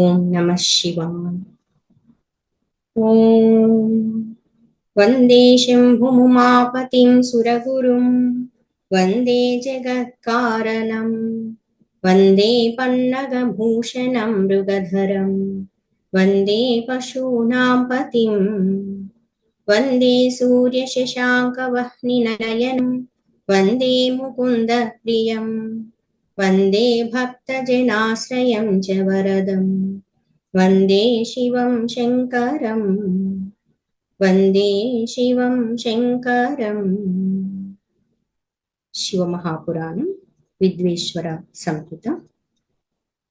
ఓం నమః శివాయ. ఓం వందే శంభుముమాపతిం సురగురుం వందే జగత్కారణం వందే పన్నగభూషణం మృగధరం వందే పశూనాం పతిం వందే సూర్యశశాంకవహ్నినయనం వందే ముకుంద ప్రియం వందే భక్తజనాశ్రయం చ వరదం వందే శివం శంకరం వందే శివం శంకరం. శివమహాపురాణం విద్వేశ్వర సంహిత.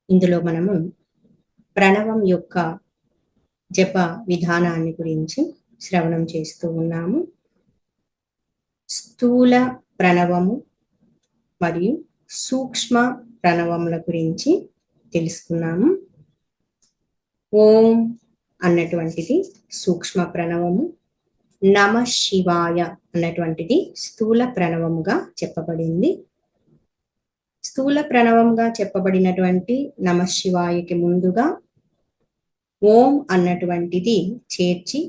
ఇందులో మనము ప్రణవం యొక్క జప విధానాన్ని గురించి శ్రవణం చేస్తూ ఉన్నాము. స్థూల ప్రణవము మరియు సూక్ష్మ ప్రణవముల గురించి తెలుసుకున్నాము. ఓం అన్నటువంటిది సూక్ష్మ ప్రణవము, నమ శివాయ అన్నటువంటిది స్థూల ప్రణవముగా చెప్పబడింది. స్థూల ప్రణవంగా చెప్పబడినటువంటి నమ శివాయకి ముందుగా ఓం అన్నటువంటిది చేర్చి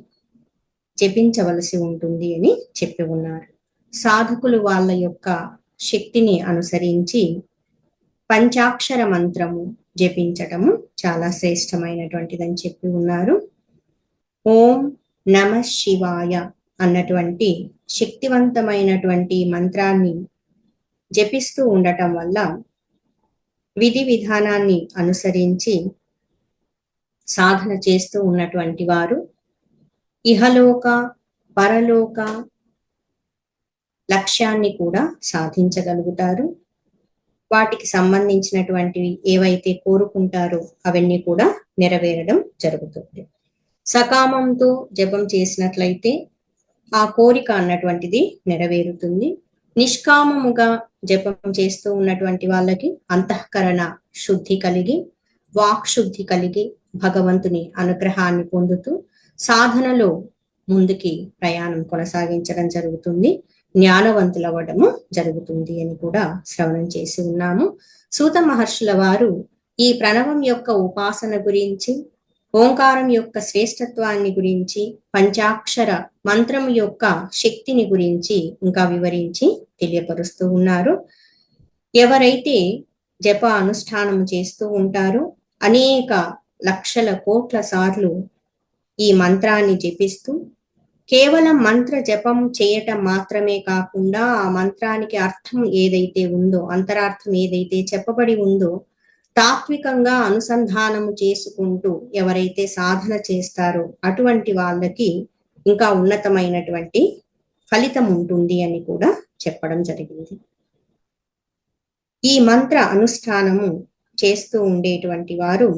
జపించవలసి ఉంటుంది అని చెప్పి ఉన్నారు. సాధకులు వాళ్ళ యొక్క శక్తిని అనుసరించి పంచాక్షర మంత్రము జపించటము చాలా శ్రేష్టమైనటువంటిదని చెప్పి ఉన్నారు. ఓం నమ శివాయ అన్నటువంటి శక్తివంతమైనటువంటి మంత్రాన్ని జపిస్తూ ఉండటం వల్ల విధి విధానాన్ని అనుసరించి సాధన చేస్తూ ఉన్నటువంటి వారు ఇహలోక పరలోక లక్ష్యాన్ని కూడా సాధించగలుగుతారు. వాటికి సంబంధించినటువంటివి ఏవైతే కోరుకుంటారో అవన్నీ కూడా నెరవేరడం జరుగుతుంది. సకామంతో జపం చేసినట్లయితే ఆ కోరిక అన్నటువంటిది నెరవేరుతుంది. నిష్కామముగా జపం చేస్తూ ఉన్నటువంటి వాళ్ళకి అంతఃకరణ శుద్ధి కలిగి వాక్ శుద్ధి కలిగి భగవంతుని అనుగ్రహాన్ని పొందుతూ సాధనలో ముందుకి ప్రయాణం కొనసాగించడం జరుగుతుంది. జ్ఞానవంతులవ్వడము జరుగుతుంది అని కూడా శ్రవణం చేసి ఉన్నాము. సూత మహర్షుల వారు ఈ ప్రణవం యొక్క ఉపాసన గురించి, ఓంకారం యొక్క శ్రేష్టత్వాన్ని గురించి, పంచాక్షర మంత్రం యొక్క శక్తిని గురించి ఇంకా వివరించి తెలియపరుస్తూ ఉన్నారు. ఎవరైతే జప అనుష్ఠానం చేస్తూ ఉంటారో అనేక లక్షల కోట్ల సార్లు ఈ మంత్రాన్ని జపిస్తూ కేవలం మంత్ర జపం చేయటం మాత్రమే కాకుండా ఆ మంత్రానికి అర్థం ఏదైతే ఉందో, అంతరార్థం ఏదైతే చెప్పబడి ఉందో తాత్వికంగా అనుసంధానము చేసుకుంటూ ఎవరైతే సాధన చేస్తారో అటువంటి వాళ్ళకి ఇంకా ఉన్నతమైనటువంటి ఫలితం ఉంటుంది అని కూడా చెప్పడం జరిగింది. ఈ మంత్ర అనుష్ఠానము చేస్తూ ఉండేటువంటి వారు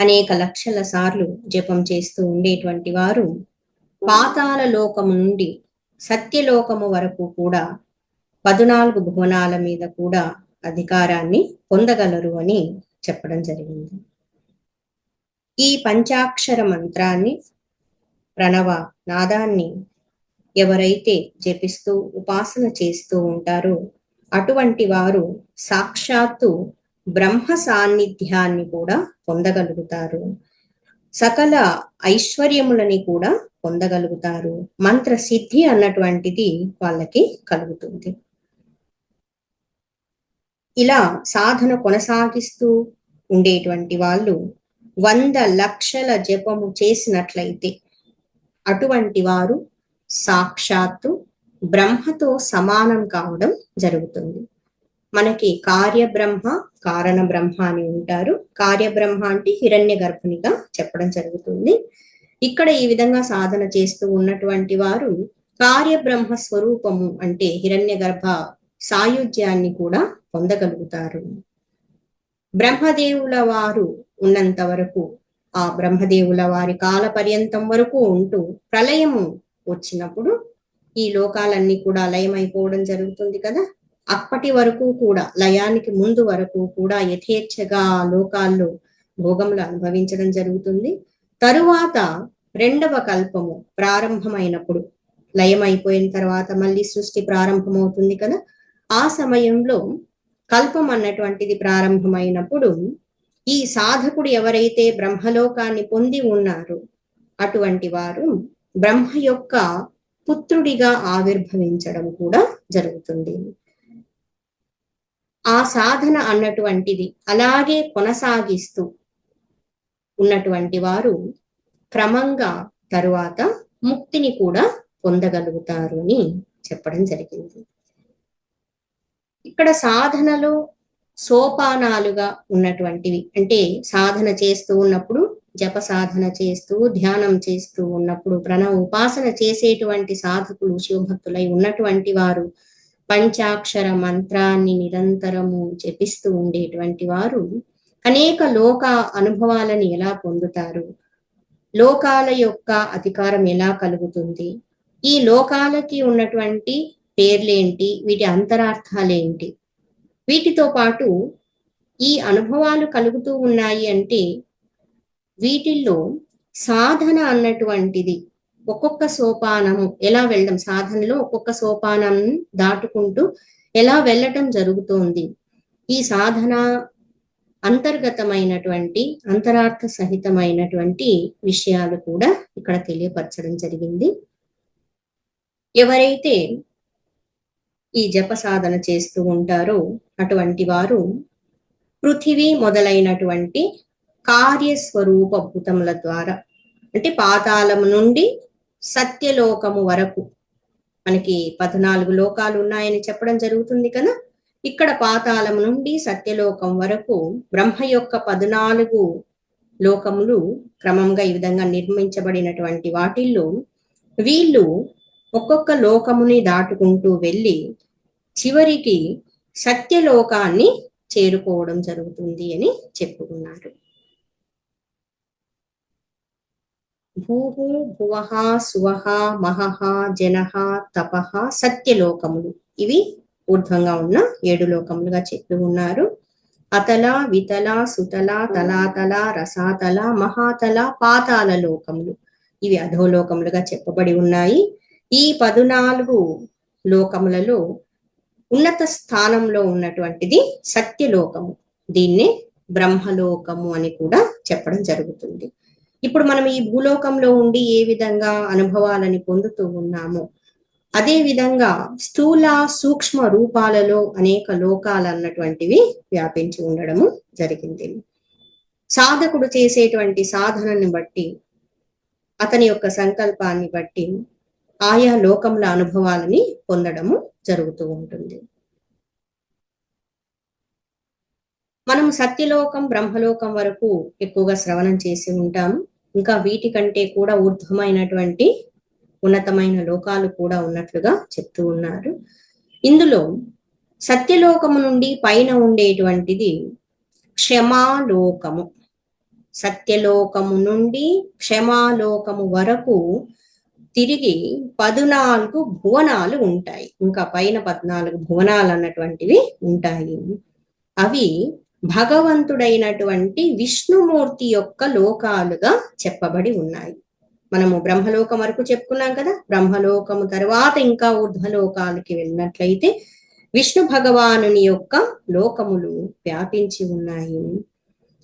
అనేక లక్షల సార్లు జపం చేస్తూ ఉండేటువంటి వారు పాతాళ లోకము నుండి సత్యలోకము వరకు కూడా 14 భువనాల మీద కూడా అధికారాన్ని పొందగలరు అని చెప్పడం జరిగింది. ఈ పంచాక్షర మంత్రాన్ని, ప్రణవ నాదాన్ని ఎవరైతే జపిస్తూ ఉపాసన చేస్తూ ఉంటారో అటువంటి వారు సాక్షాత్తు బ్రహ్మ సాన్నిధ్యాన్ని కూడా పొందగలుగుతారు. సకల ఐశ్వర్యములని కూడా పొందగలుగుతారు. మంత్ర సిద్ధి అన్నటువంటిది వాళ్ళకి కలుగుతుంది. ఇలా సాధన కొనసాగిస్తూ ఉండేటువంటి వాళ్ళు 100 లక్షల జపము చేసినట్లయితే అటువంటి వారు సాక్షాత్తు బ్రహ్మతో సమానం కావడం జరుగుతుంది. మనకి కార్యబ్రహ్మ, కారణ బ్రహ్మ అని ఉంటారు. కార్యబ్రహ్మ అంటే హిరణ్య గర్భునిగా చెప్పడం జరుగుతుంది. ఇక్కడ ఈ విధంగా సాధన చేస్తూ ఉన్నటువంటి వారు కార్యబ్రహ్మ స్వరూపము అంటే హిరణ్య గర్భ సాయుధ్యాన్ని కూడా పొందగలుగుతారు. బ్రహ్మదేవుల వారు ఉన్నంత వరకు, ఆ బ్రహ్మదేవుల వారి కాల పర్యంతం వరకు ఉంటూ ప్రళయము వచ్చినప్పుడు ఈ లోకాలన్నీ కూడా లయమైపోవడం జరుగుతుంది కదా. అప్పటి వరకు కూడా, లయానికి ముందు వరకు కూడా యథేచ్ఛగా లోకాల్లో భోగములు అనుభవించడం జరుగుతుంది. తరువాత 2వ కల్పము ప్రారంభమైనప్పుడు, లయం అయిపోయిన తర్వాత మళ్ళీ సృష్టి ప్రారంభమవుతుంది కదా. ఆ సమయంలో కల్పం అన్నటువంటిది ప్రారంభమైనప్పుడు ఈ సాధకుడు ఎవరైతే బ్రహ్మలోకాన్ని పొంది ఉన్నారో అటువంటి వారు బ్రహ్మ యొక్క పుత్రుడిగా ఆవిర్భవించడం కూడా జరుగుతుంది. ఆ సాధన అన్నటువంటిది అలాగే కొనసాగిస్తూ ఉన్నటువంటి వారు క్రమంగా తరువాత ముక్తిని కూడా పొందగలుగుతారు అని చెప్పడం జరిగింది. ఇక్కడ సాధనలో సోపానాలుగా ఉన్నటువంటివి అంటే సాధన చేస్తూ ఉన్నప్పుడు జప సాధన చేస్తూ ధ్యానం చేస్తూ ఉన్నప్పుడు ప్రణవ ఉపాసన చేసేటువంటి సాధకులు శివభక్తులై ఉన్నటువంటి వారు పంచాక్షర మంత్రాన్ని నిరంతరము జపిస్తూ ఉండేటువంటి వారు అనేక లోక అనుభవాలను ఎలా పొందుతారు, లోకాల యొక్క అధికారం ఎలా కలుగుతుంది, ఈ లోకాలకి ఉన్నటువంటి పేర్లేంటి, వీటి అంతరార్థాలేంటి, వీటితో పాటు ఈ అనుభవాలు కలుగుతూ ఉన్నాయి అంటే వీటిల్లో సాధన అన్నటువంటిది ఒక్కొక్క సోపానము ఎలా వెళ్ళడం, సాధనలో ఒక్కొక్క సోపానం దాటుకుంటూ ఎలా వెళ్ళటం జరుగుతోంది, ఈ సాధన అంతర్గతమైనటువంటి అంతరార్థ సహితమైనటువంటి విషయాలు కూడా ఇక్కడ తెలియపరచడం జరిగింది. ఎవరైతే ఈ జప సాధన చేస్తూ ఉంటారో అటువంటి వారు పృథివీ మొదలైనటువంటి కార్యస్వరూప భూతముల ద్వారా అంటే పాతాళము నుండి సత్యలోకము వరకు మనకి 14 లోకాలు ఉన్నాయని చెప్పడం జరుగుతుంది కదా. ఇక్కడ పాతాళం నుండి సత్యలోకం వరకు బ్రహ్మ యొక్క 14 లోకములు క్రమంగా ఈ విధంగా నిర్మించబడినటువంటి వాటిల్లో వీళ్ళు ఒక్కొక్క లోకముని దాటుకుంటూ వెళ్ళి చివరికి సత్యలోకాన్ని చేరుకోవడం జరుగుతుంది అని చెప్పుకున్నారు. భూహు భువః సువః మహః జనః తపః సత్యలోకములు, ఇవి ఊర్ధ్వంగా ఉన్న 7 లోకములుగా చెప్పి ఉన్నారు. అతల వితల సుతల తలాతల రసాతల మహాతల పాతాల లోకములు, ఇవి అధోలోకములుగా చెప్పబడి ఉన్నాయి. ఈ 14 లోకములలో ఉన్నత స్థానంలో ఉన్నటువంటిది సత్యలోకము, దీన్నే బ్రహ్మలోకము అని కూడా చెప్పడం జరుగుతుంది. ఇప్పుడు మనం ఈ భూలోకంలో ఉండి ఏ విధంగా అనుభవాలని పొందుతూ ఉన్నామో అదే విధంగా స్థూల సూక్ష్మ రూపాలలో అనేక లోకాలు అన్నటువంటివి వ్యాపించి ఉండడము జరిగింది. సాధకుడు చేసేటువంటి సాధనని బట్టి అతని యొక్క సంకల్పాన్ని బట్టి ఆయా లోకముల అనుభవాలని పొందడము జరుగుతూ ఉంటుంది. మనం సత్యలోకం బ్రహ్మలోకం వరకు ఎక్కువగా శ్రవణం చేసి ఉంటాము. ఇంకా వీటికంటే కూడా ఊర్ధ్వమైనటువంటి ఉన్నతమైన లోకాలు కూడా ఉన్నట్లుగా చెప్తూ ఉన్నారు. ఇందులో సత్యలోకము నుండి పైన ఉండేటువంటిది క్షమాలోకము. సత్యలోకము నుండి క్షమాలోకము వరకు తిరిగి 14 భువనాలు ఉంటాయి. ఇంకా పైన 14 భువనాలు అన్నటువంటివి ఉంటాయి. అవి భగవంతుడైనటువంటి విష్ణుమూర్తి యొక్క లోకాలుగా చెప్పబడి ఉన్నాయి. మనము బ్రహ్మలోకం వరకు చెప్పుకున్నాం కదా. బ్రహ్మలోకము తర్వాత ఇంకా ఊర్ధ్వలోకాలకి వెళ్ళినట్లయితే విష్ణు భగవానుని యొక్క లోకములు వ్యాపించి ఉన్నాయి.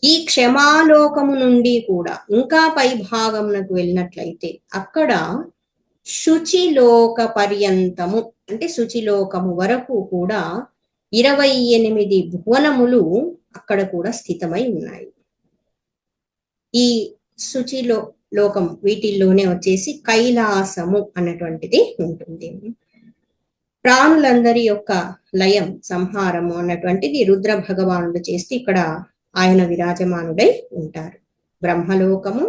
ఈ క్షమాలోకము నుండి కూడా ఇంకా పై భాగమునకు వెళ్ళినట్లయితే అక్కడ శుచిలోక పర్యంతము అంటే శుచిలోకము వరకు కూడా 28 భువనములు అక్కడ కూడా స్థితమై ఉన్నాయి. ఈ శుచిలో లోకం వీటిల్లోనే వచ్చేసి కైలాసము అన్నటువంటిది ఉంటుంది. ప్రాణులందరి యొక్క లయం సంహారము అన్నటువంటిది రుద్ర భగవానుడు చేస్తే ఇక్కడ ఆయన విరాజమానుడై ఉంటారు. బ్రహ్మలోకము,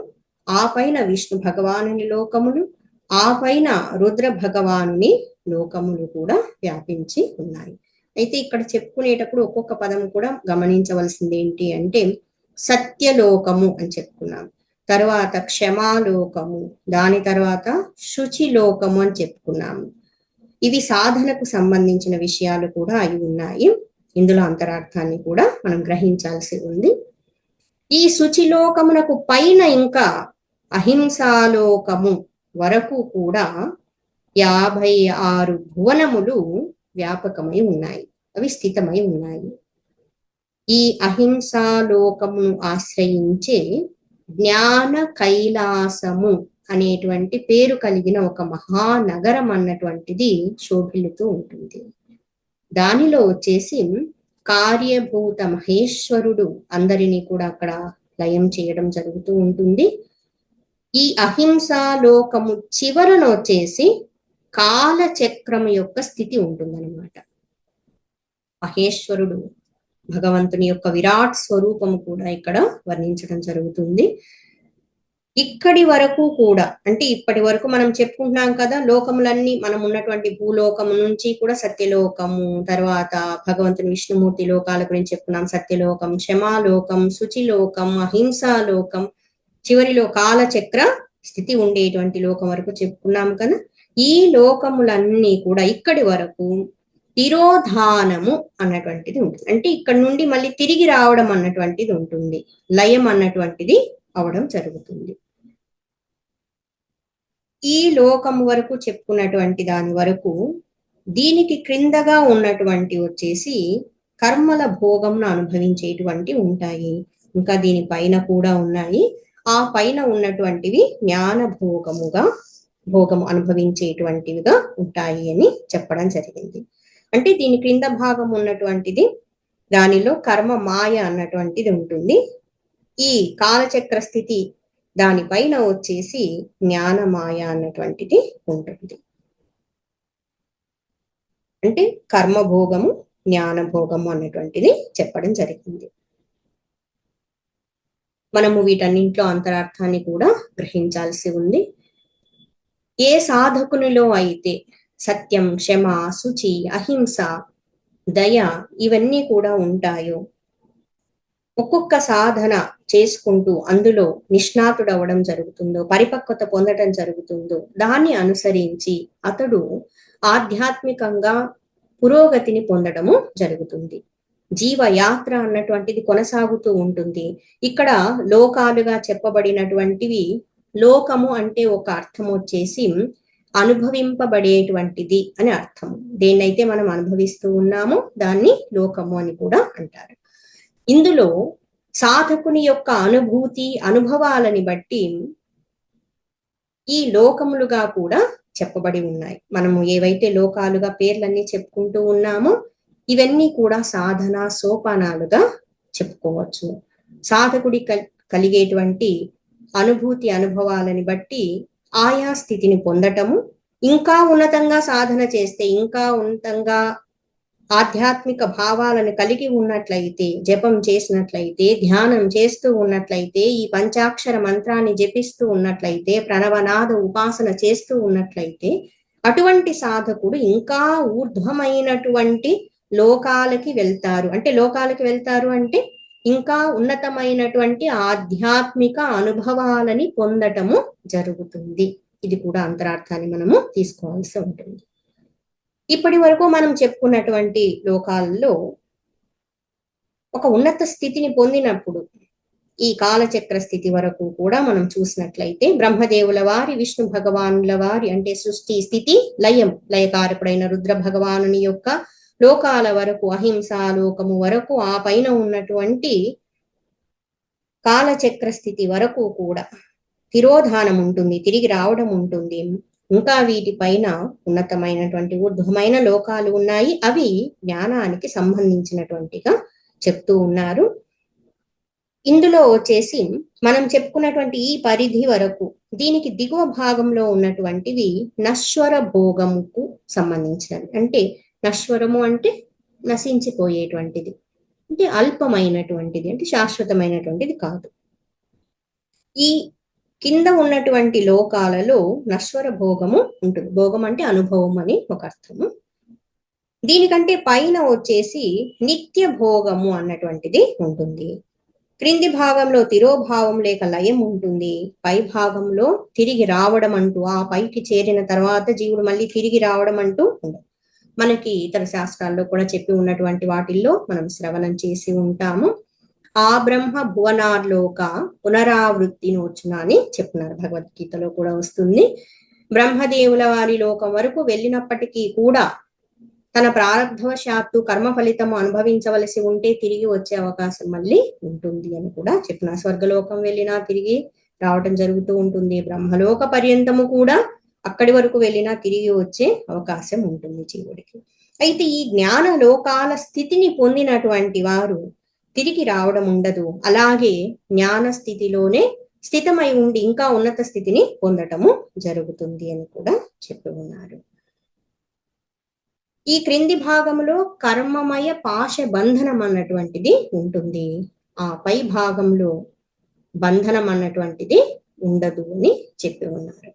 ఆ పైన విష్ణు భగవానుని లోకములు, ఆ పైన రుద్ర భగవానుని లోకములు కూడా వ్యాపించి ఉన్నాయి. అయితే ఇక్కడ చెప్పుకునేటప్పుడు ఒక్కొక్క పదం కూడా గమనించవలసింది ఏంటి అంటే సత్యలోకము అని చెప్పుకున్నాం, తర్వాత క్షమాలోకము, దాని తర్వాత శుచిలోకము అని చెప్పుకున్నాము. ఇవి సాధనకు సంబంధించిన విషయాలు కూడా అయి ఉన్నాయి. ఇందులో అంతరార్థాన్ని కూడా మనం గ్రహించాల్సి ఉంది. ఈ శుచిలోకమునకు పైన ఇంకా అహింసాలోకము వరకు కూడా 56 భువనములు వ్యాపకమై ఉన్నాయి, అవి స్థితమై ఉన్నాయి. ఈ అహింసాలోకమును ఆశ్రయించే జ్ఞాన కైలాసము అనేటువంటి పేరు కలిగిన ఒక మహానగరం అన్నటువంటిది శోభిల్లుతూ ఉంటుంది. దానిలో వచ్చేసి కార్యభూత మహేశ్వరుడు అందరినీ కూడా అక్కడ లయం చేయడం జరుగుతూ ఉంటుంది. ఈ అహింసాలోకము చివరన వచ్చేసి కాలచక్రము యొక్క స్థితి ఉంటుందన్నమాట. మహేశ్వరుడు భగవంతుని యొక్క విరాట్ స్వరూపము కూడా ఇక్కడ వర్ణించడం జరుగుతుంది. ఇక్కడి వరకు కూడా అంటే ఇప్పటి వరకు మనం చెప్పుకుంటున్నాం కదా, లోకములన్నీ మనం ఉన్నటువంటి భూలోకము నుంచి కూడా సత్యలోకము, తర్వాత భగవంతుని విష్ణుమూర్తి లోకాల గురించి చెప్పుకున్నాం. సత్యలోకం, క్షమాలోకం, శుచిలోకం, అహింసాలోకం, చివరిలో కాలచక్ర స్థితి ఉండేటువంటి లోకం వరకు చెప్పుకున్నాం కదా. ఈ లోకములన్నీ కూడా ఇక్కడి వరకు తిరోధానము అన్నటువంటిది ఉంటుంది. అంటే ఇక్కడ నుండి మళ్ళీ తిరిగి రావడం అన్నటువంటిది ఉంటుంది, లయం అన్నటువంటిది అవడం జరుగుతుంది. ఈ లోకము వరకు చెప్పుకున్నటువంటి దాని వరకు దీనికి క్రిందగా ఉన్నటువంటి వచ్చేసి కర్మల భోగంను అనుభవించేటువంటి ఉంటాయి. ఇంకా దీని పైన కూడా ఉన్నాయి. ఆ పైన ఉన్నటువంటివి జ్ఞాన భోగము అనుభవించేటువంటివిగా ఉంటాయి అని చెప్పడం జరిగింది. అంటే దీని క్రింద భాగం ఉన్నటువంటిది, దానిలో కర్మ మాయ అన్నటువంటిది ఉంటుంది. ఈ కాలచక్ర స్థితి దానిపైన వచ్చేసి జ్ఞానమాయ అన్నటువంటిది ఉంటుంది. అంటే కర్మభోగము, జ్ఞానభోగము అన్నటువంటిది చెప్పడం జరిగింది. మనము వీటన్నింటిలో అంతరార్థాన్ని కూడా గ్రహించాల్సి ఉంది. ఏ సాధకునిలో అయితే సత్యం, క్షమ, శుచి, అహింస, దయ ఇవన్నీ కూడా ఉంటాయో, ఒక్కొక్క సాధన చేసుకుంటూ అందులో నిష్ణాతుడవడం జరుగుతుందో, పరిపక్వత పొందడం జరుగుతుందో, దాన్ని అనుసరించి అతడు ఆధ్యాత్మికంగా పురోగతిని పొందడము జరుగుతుంది. జీవయాత్ర అన్నటువంటిది కొనసాగుతూ ఉంటుంది. ఇక్కడ లోకాలుగా చెప్పబడినటువంటివి, లోకము అంటే ఒక అర్థం వచ్చేసి అనుభవింపబడేటువంటిది అని అర్థము. దేన్నైతే మనం అనుభవిస్తూ ఉన్నామో దాన్ని లోకము అని కూడా అంటారు. ఇందులో సాధకుని యొక్క అనుభూతి, అనుభవాలని బట్టి ఈ లోకములుగా కూడా చెప్పబడి ఉన్నాయి. మనము ఏవైతే లోకాలుగా పేర్లన్నీ చెప్పుకుంటూ ఉన్నామో ఇవన్నీ కూడా సాధన సోపానాలుగా చెప్పుకోవచ్చు. సాధకుడి కలిగేటువంటి అనుభూతి, అనుభవాలని బట్టి ఆయా స్థితిని పొందటము, ఇంకా ఉన్నతంగా సాధన చేస్తే, ఇంకా ఉన్నతంగా ఆధ్యాత్మిక భావాలను కలిగి ఉన్నట్లయితే, జపం చేసినట్లయితే, ధ్యానం చేస్తూ ఉన్నట్లయితే, ఈ పంచాక్షర మంత్రాన్ని జపిస్తూ ఉన్నట్లయితే, ప్రణవనాద ఉపాసన చేస్తూ ఉన్నట్లయితే, అటువంటి సాధకుడు ఇంకా ఊర్ధ్వమైనటువంటి లోకాలకి వెళ్తారు. అంటే లోకాలకి వెళ్తారు అంటే ఇంకా ఉన్నతమైనటువంటి ఆధ్యాత్మిక అనుభవాలని పొందటము జరుగుతుంది. ఇది కూడా అంతరార్థాన్ని మనము తీసుకోవాల్సి ఉంటుంది. ఇప్పటి వరకు మనం చెప్పుకున్నటువంటి లోకాల్లో ఒక ఉన్నత స్థితిని పొందినప్పుడు, ఈ కాలచక్ర స్థితి వరకు కూడా మనం చూసినట్లయితే బ్రహ్మదేవుల వారి, విష్ణు భగవానుల వారి, అంటే సృష్టి, స్థితి, లయం, లయకారకుడైన రుద్ర భగవానుని యొక్క లోకాల వరకు, అహింసాలోకము వరకు, ఆ పైన ఉన్నటువంటి కాలచక్ర స్థితి వరకు కూడా తిరోధానం ఉంటుంది, తిరిగి రావడం ఉంటుంది. ఇంకా వీటిపైన ఉన్నతమైనటువంటి ఊర్ధ్వమైన లోకాలు ఉన్నాయి. అవి జ్ఞానానికి సంబంధించినటువంటిగా చెప్తూ ఉన్నారు. ఇందులో వచ్చేసి మనం చెప్పుకున్నటువంటి ఈ పరిధి వరకు, దీనికి దిగువ భాగంలో ఉన్నటువంటివి నశ్వర భోగముకు సంబంధించినవి. అంటే నశ్వరము అంటే నశించిపోయేటువంటిది, అంటే అల్పమైనటువంటిది, అంటే శాశ్వతమైనటువంటిది కాదు. ఈ కింద ఉన్నటువంటి లోకాలలో నశ్వర భోగము ఉంటుంది. భోగం అంటే అనుభవం అని ఒక అర్థము. దీనికంటే పైన వచ్చేసి నిత్య భోగము అన్నటువంటిది ఉంటుంది. క్రింది భాగంలో తిరోభావం లేక లయం ఉంటుంది. పై భాగంలో తిరిగి రావడం అంటూ, ఆ పైకి చేరిన తర్వాత జీవుడు మళ్ళీ తిరిగి రావడం అంటూ ఉండదు. మనకి ఇతర శాస్త్రాల్లో కూడా చెప్పి ఉన్నటువంటి వాటిల్లో మనం శ్రవణం చేసి ఉంటాము. ఆ బ్రహ్మ భువనార్లోక పునరావృత్తి నోచున అని చెప్తున్నారు. భగవద్గీతలో కూడా వస్తుంది. బ్రహ్మదేవుల వారి లోకం వరకు వెళ్ళినప్పటికీ కూడా తన ప్రారంధవశాత్తు కర్మ ఫలితము అనుభవించవలసి ఉంటే తిరిగి వచ్చే అవకాశం మళ్ళీ ఉంటుంది అని కూడా చెప్పిన. స్వర్గలోకం వెళ్ళినా తిరిగి రావటం జరుగుతూ ఉంటుంది, బ్రహ్మలోక పర్యంతము కూడా అక్కడి వరకు వెళ్ళినా తిరిగి వచ్చే అవకాశం ఉంటుంది జీవుడికి. అయితే ఈ జ్ఞాన లోకాల స్థితిని పొందినటువంటి వారు తిరిగి రావడం ఉండదు, అలాగే జ్ఞాన స్థితిలోనే స్థితమై ఉండి ఇంకా ఉన్నత స్థితిని పొందటము జరుగుతుంది అని కూడా చెప్పి ఉన్నారు. ఈ క్రింది భాగంలో కర్మమయ పాశ బంధనం అన్నటువంటిది ఉంటుంది, ఆ పై భాగంలో బంధనం అన్నటువంటిది ఉండదు అని చెప్పి ఉన్నారు.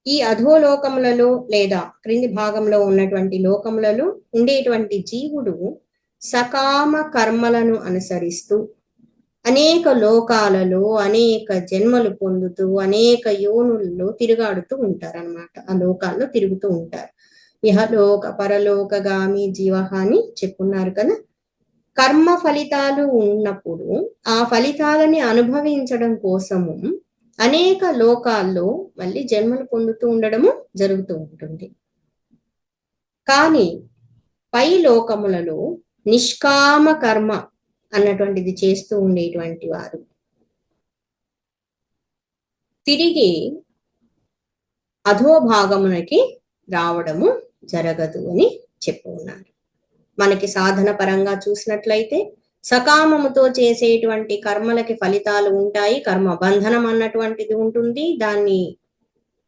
ఈ అధోలోకములలో లేదా క్రింది భాగంలో ఉన్నటువంటి లోకములలో ఉండేటువంటి జీవుడు సకామ కర్మలను అనుసరిస్తూ అనేక లోకాలలో అనేక జన్మలు పొందుతూ అనేక యోనుల్లో తిరుగాడుతూ ఉంటారన్నమాట. ఆ లోకాల్లో తిరుగుతూ ఉంటారు. ఇహలోక పరలోకగామి జీవ అని చెప్పున్నారు కదా. కర్మ ఫలితాలు ఉన్నప్పుడు ఆ ఫలితాలని అనుభవించడం కోసము అనేక లోకాల్లో మళ్ళీ జన్మలు పొందుతూ ఉండడము జరుగుతూ ఉంటుంది. కానీ పై లోకములలో నిష్కామ కర్మ అన్నటువంటిది చేస్తూ ఉండేటువంటి వారు తిరిగి అధోభాగమునకి రావడము జరగదు అని చెప్పి ఉన్నారు. మనకి సాధన పరంగా చూసినట్లయితే సకామముతో చేసేటువంటి కర్మలకి ఫలితాలు ఉంటాయి, కర్మ బంధనం అన్నటువంటిది ఉంటుంది, దాన్ని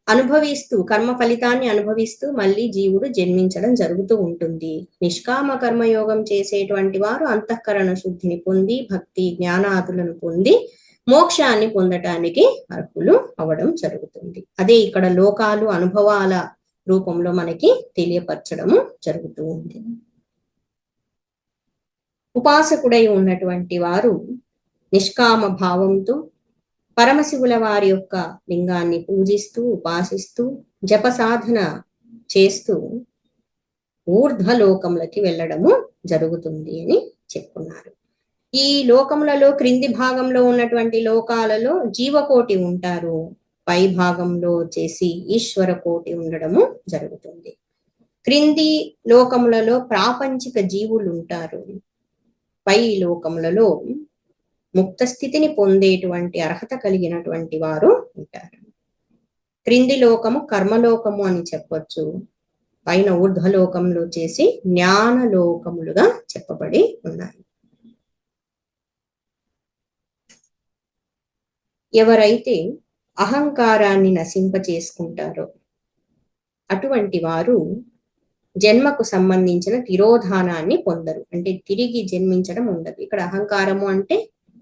అనుభవిస్తూ కర్మ ఫలితాన్ని అనుభవిస్తూ మళ్ళీ జీవుడు జన్మించడం జరుగుతూ ఉంటుంది. నిష్కామ కర్మయోగం చేసేటువంటి వారు అంతఃకరణ శుద్ధిని పొంది భక్తి జ్ఞానాదులను పొంది మోక్షాన్ని పొందటానికి అర్హులు అవడం జరుగుతుంది. అదే ఇక్కడ లోకాలు అనుభవాల రూపంలో మనకి తెలియపరచడము జరుగుతూ ఉంది. ఉపాసకుడై ఉన్నటువంటి వారు నిష్కామ భావంతో పరమశివుల వారి యొక్క లింగాన్ని పూజిస్తూ ఉపాసిస్తూ జప సాధన చేస్తూ ఊర్ధ్వలోకములకి వెళ్ళడము జరుగుతుంది అని చెప్పుకున్నారు. ఈ లోకములలో క్రింది భాగంలో ఉన్నటువంటి లోకాలలో జీవకోటి ఉంటారు, పై భాగంలో వచ్చేసి ఈశ్వర కోటి ఉండడము జరుగుతుంది. క్రింది లోకములలో ప్రాపంచిక జీవులు ఉంటారు, పై లోకములలో ముక్త స్థితిని పొందేటువంటి అర్హత కలిగినటువంటి వారు ఉంటారు. క్రింది లోకము కర్మలోకము అని చెప్పొచ్చు, పైన ఊర్ధ్వలోకంలో చేసి జ్ఞానలోకములుగా చెప్పబడి ఉన్నాయి. ఎవరైతే అహంకారాన్ని నశింపచేసుకుంటారో అటువంటి వారు జన్మకు సంబంధించిన తిరోధానాన్ని పొందరు, అంటే తిరిగి జన్మించడం ఉండదు. ఇక్కడ అహంకారము అంటే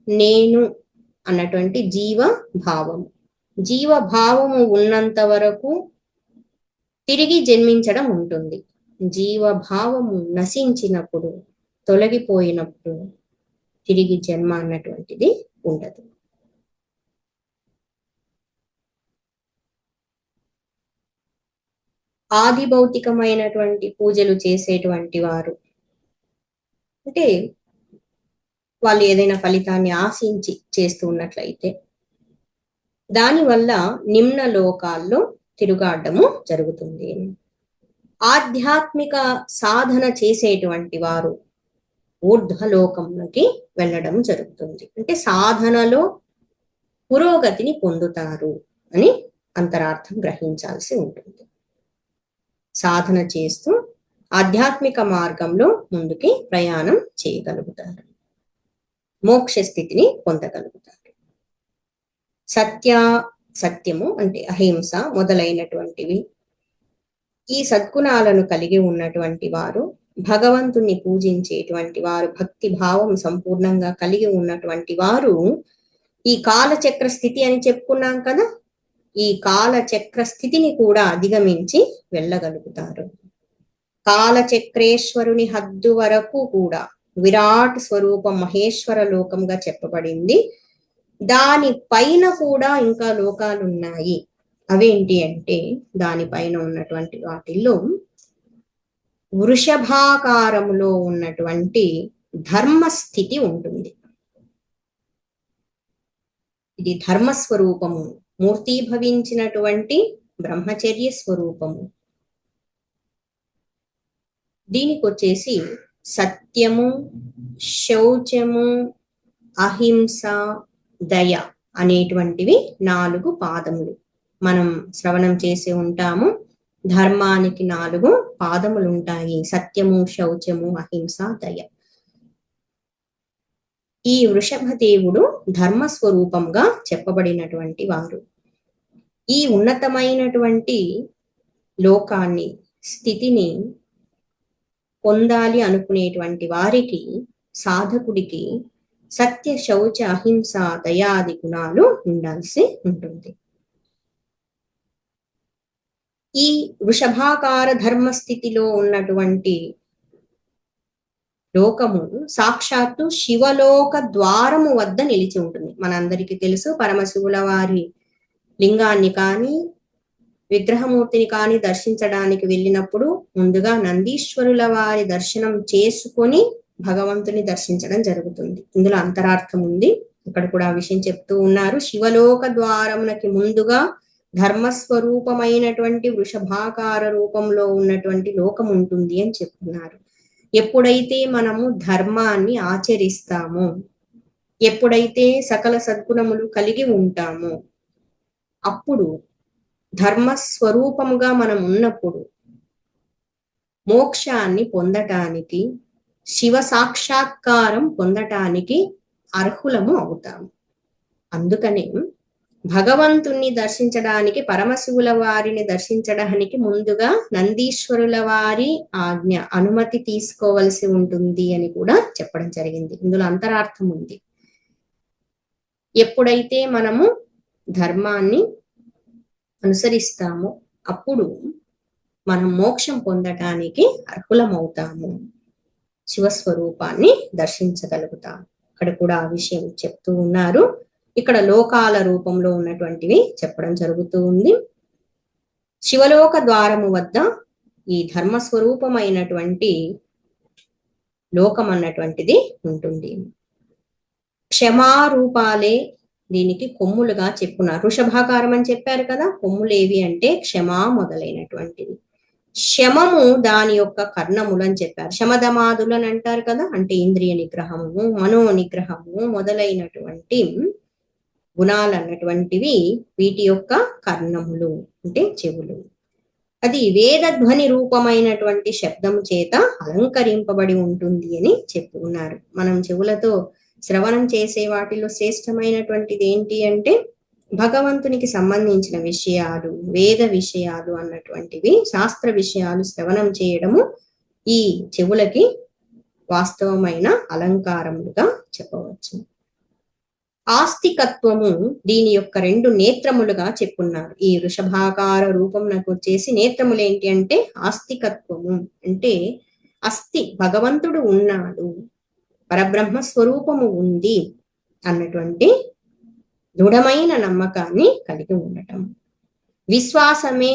నేను అన్నటువంటి జీవ భావము, జీవ భావము ఉన్నంత వరకు తిరిగి జన్మించడం ఉంటుంది. జీవ భావము నశించినప్పుడు తొలగిపోయినప్పుడు తిరిగి జన్మ అన్నటువంటిది ఉండదు. ఆది భౌతికమైనటువంటి పూజలు చేసేటువంటి వారు అంటే వాళ్ళు ఏదైనా ఫలితాన్ని ఆశించి చేస్తూ ఉన్నట్లయితే దానివల్ల నిమ్న లోకాల్లో తిరుగాడము జరుగుతుంది. ఆధ్యాత్మిక సాధన చేసేటువంటి వారు ఊర్ధ్వలోకంలోకి వెళ్ళడం జరుగుతుంది, అంటే సాధనలో పురోగతిని పొందుతారు అని అంతరార్థం గ్రహించాల్సి ఉంటుంది. సాధన చేస్తూ ఆధ్యాత్మిక మార్గంలో ముందుకి ప్రయాణం చేయగలుగుతారు, మోక్ష స్థితిని పొందగలుగుతారు. సత్యము అంటే అహింస మొదలైనటువంటివి ఈ సద్గుణాలను కలిగి ఉన్నటువంటి వారు, భగవంతుని పూజించేటువంటి వారు, భక్తి భావం సంపూర్ణంగా కలిగి ఉన్నటువంటి వారు ఈ కాలచక్ర స్థితి అని చెప్పుకున్నాం కదా, ఈ కాలచక్ర స్థితిని కూడా అధిగమించి వెళ్ళగలుగుతారు. కాలచక్రేశ్వరుని హద్దు వరకు కూడా విరాట్ స్వరూపం మహేశ్వర లోకంగా చెప్పబడింది. దాని పైన కూడా ఇంకా లోకాలు ఉన్నాయి. అవేంటి అంటే దానిపైన ఉన్నటువంటి వాటిల్లో వృషభాకారములో ఉన్నటువంటి ధర్మస్థితి ఉంటుంది. ఇది ధర్మస్వరూపము, మూర్తీభవించినటువంటి బ్రహ్మచర్య స్వరూపము. దీనికి వచ్చేసి సత్యము, శౌచము, అహింస, దయ అనేటువంటివి 4 పాదములు మనం శ్రవణం చేసి ఉంటాము. ధర్మానికి 4 పాదములు ఉంటాయి. సత్యము, శౌచము, అహింస, దయ. ఈ వృషభదేవుడు ధర్మస్వరూపంగా చెప్పబడినటువంటి వారు. ఈ ఉన్నతమైనటువంటి లోకాన్ని, స్థితిని పొందాలి అనుకునేటువంటి వారికి, సాధకుడికి సత్య, శౌచ, అహింస, దయాది గుణాలు ఉండాల్సి ఉంటుంది. ఈ వృషభాకార ధర్మస్థితిలో ఉన్నటువంటి లోకము సాక్షాత్తు శివలోక ద్వారము వద్ద నిలిచి ఉంటుంది. మనందరికీ తెలుసు, పరమశివుల వారి లింగాన్ని కానీ విగ్రహమూర్తిని కానీ దర్శించడానికి వెళ్ళినప్పుడు ముందుగా నందీశ్వరుల వారి దర్శనం చేసుకొని భగవంతుని దర్శించడం జరుగుతుంది. ఇందులో అంతరార్థం ఉంది. ఇక్కడ కూడా ఆ విషయం చెప్తూ ఉన్నారు. శివలోక ద్వారమునకి ముందుగా ధర్మస్వరూపమైనటువంటి వృషభాకార రూపంలో ఉన్నటువంటి లోకం ఉంటుంది అని చెప్తున్నారు. ఎప్పుడైతే మనము ధర్మాన్ని ఆచరిస్తామో, ఎప్పుడైతే సకల సద్గుణములు కలిగి ఉంటామో, అప్పుడు ధర్మస్వరూపముగా మనం ఉన్నప్పుడు మోక్షాన్ని పొందటానికి, శివ సాక్షాత్కారం పొందటానికి అర్హులము అవుతాము. అందుకనే భగవంతుణ్ణి దర్శించడానికి, పరమశివుల వారిని దర్శించడానికి ముందుగా నందీశ్వరుల వారి ఆజ్ఞ, అనుమతి తీసుకోవలసి ఉంటుంది అని కూడా చెప్పడం జరిగింది. ఇందులో అంతరార్థం ఉంది. ఎప్పుడైతే మనము ధర్మాన్ని అనుసరిస్తామో అప్పుడు మనం మోక్షం పొందటానికి అర్హులమవుతాము, శివస్వరూపాన్ని దర్శించగలుగుతాము. ఇక్కడ కూడా ఆ విషయం చెప్తూ ఉన్నారు. ఇక్కడ లోకాల రూపంలో ఉన్నటువంటివి చెప్పడం జరుగుతూ ఉంది. శివలోక ద్వారము వద్ద ఈ ధర్మస్వరూపమైనటువంటి లోకం అన్నటువంటిది ఉంటుంది. క్షమారూపాలే దీనికి కొమ్ములుగా చెప్పున్నారు. వృషభాకారం అని చెప్పారు కదా, కొమ్ములేవి అంటే క్షమా మొదలైనటువంటివి. శమము దాని యొక్క కర్ణములు అని చెప్పారు. శమధమాదులు అని అంటారు కదా, అంటే ఇంద్రియ నిగ్రహము, మనో నిగ్రహము మొదలైనటువంటి గుణాలు అన్నటువంటివి వీటి యొక్క కర్ణములు అంటే చెవులు. అది వేదధ్వని రూపమైనటువంటి శబ్దము చేత అలంకరింపబడి ఉంటుంది అని చెప్పుకున్నారు. మనం చెవులతో శ్రవణం చేసే వాటిలో శ్రేష్టమైనటువంటిది ఏంటి అంటే భగవంతునికి సంబంధించిన విషయాలు, వేద విషయాలు అన్నటువంటివి, శాస్త్ర విషయాలు శ్రవణం చేయడము ఈ చెవులకి వాస్తవమైన అలంకారములుగా చెప్పవచ్చు. ఆస్తికత్వము దీని యొక్క 2 నేత్రములుగా చెప్పున్నారు. ఈ వృషభాకార రూపం నాకు వచ్చేసి నేత్రములు ఏంటి అంటే ఆస్తికత్వము అంటే అస్తి, భగవంతుడు ఉన్నాడు, పరబ్రహ్మ స్వరూపము ఉంది అన్నటువంటి దృఢమైన నమ్మకాన్ని కలిగి ఉండటం. విశ్వాసమే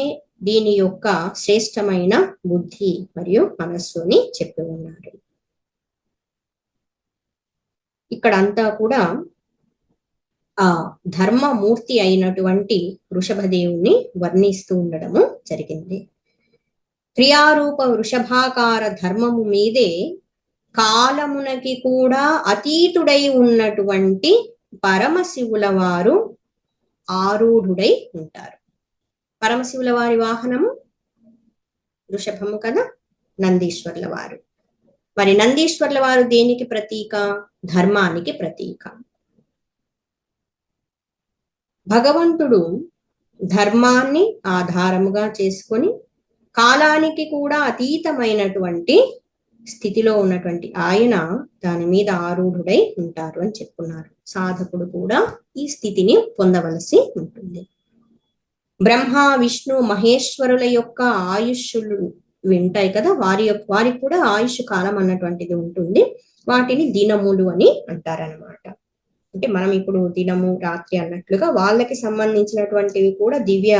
దీని యొక్క శ్రేష్టమైన బుద్ధి మరియు మనస్సు అని చెప్పి ఉన్నారు. ఇక్కడ అంతా కూడా ఆ ధర్మమూర్తి అయినటువంటి వృషభదేవుని వర్ణిస్తూ ఉండడము జరిగింది. క్రియారూప వృషభాకార ధర్మము మీదే కాలమునకి కూడా అతీతుడై ఉన్నటువంటి పరమశివుల వారు ఆరూఢుడై ఉంటారు. పరమశివుల వారి వాహనము వృషభము కదా, నందీశ్వర్ల వారు. మరి నందీశ్వర్ల వారు దేనికి ప్రతీక? ధర్మానికి ప్రతీక. భగవంతుడు ధర్మాన్ని ఆధారముగా చేసుకొని కాలానికి కూడా అతీతమైనటువంటి స్థితిలో ఉన్నటువంటి ఆయన దాని మీద ఆరూఢుడై ఉంటారు అని చెప్పున్నారు. సాధకుడు కూడా ఈ స్థితిని పొందవలసి ఉంటుంది. బ్రహ్మ, విష్ణు, మహేశ్వరుల యొక్క ఆయుష్లు వింటాయి కదా, వారికి కూడా ఆయుష్ కాలం అన్నటువంటిది ఉంటుంది. వాటిని దినములు అని అంటారనమాట. అంటే మనం ఇప్పుడు దినము, రాత్రి అన్నట్లుగా వాళ్ళకి సంబంధించినటువంటివి కూడా దివ్య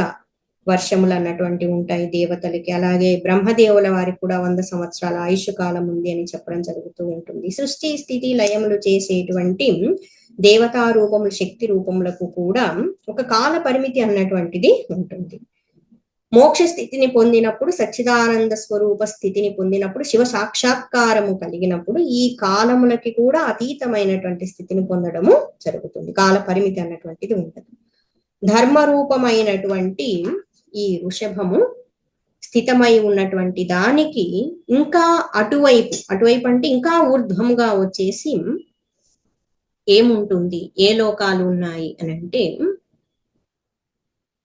వర్షములు అన్నటువంటివి ఉంటాయి దేవతలకి. అలాగే బ్రహ్మదేవుల వారికి కూడా 100 సంవత్సరాల ఆయుష్ కాలం ఉంది అని చెప్పడం జరుగుతూ ఉంటుంది. సృష్టి, స్థితి, లయములు చేసేటువంటి దేవతా రూపములు, శక్తి రూపములకు కూడా ఒక కాల పరిమితి అన్నటువంటిది ఉంటుంది. మోక్ష స్థితిని పొందినప్పుడు, సచ్చిదానంద స్వరూప స్థితిని పొందినప్పుడు, శివ సాక్షాత్కారము కలిగినప్పుడు ఈ కాలములకి కూడా అతీతమైనటువంటి స్థితిని పొందడము జరుగుతుంది. కాల పరిమితి అన్నటువంటిది ఉండదు. ధర్మరూపమైనటువంటి ఈ వృషభము స్థితమై ఉన్నటువంటి దానికి ఇంకా అటువైపు అంటే ఇంకా ఊర్ధ్వంగా వచ్చేసి ఏముంటుంది, ఏ లోకాలు ఉన్నాయి అని అంటే,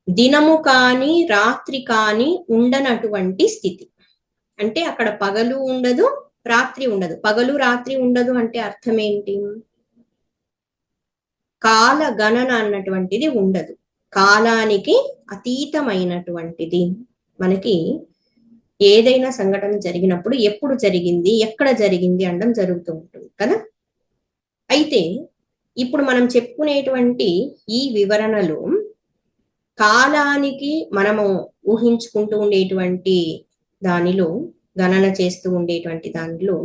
దినము కాని రాత్రి కాని ఉండనటువంటి స్థితి. అంటే అక్కడ పగలు ఉండదు, రాత్రి ఉండదు. పగలు రాత్రి ఉండదు అంటే అర్థం ఏంటి? కాల గణన అన్నటువంటిది ఉండదు. కాలానికి అతీతమైనటువంటిది. మనకి ఏదైనా సంఘటన జరిగినప్పుడు ఎప్పుడు జరిగింది, ఎక్కడ జరిగింది అనడం జరుగుతూ ఉంటుంది కదా. అయితే ఇప్పుడు మనం చెప్పుకునేటువంటి ఈ వివరణలో కాలానికి మనము ఊహించుకుంటూ ఉండేటువంటి దానిలో, గణన చేస్తూ ఉండేటువంటి దానిలో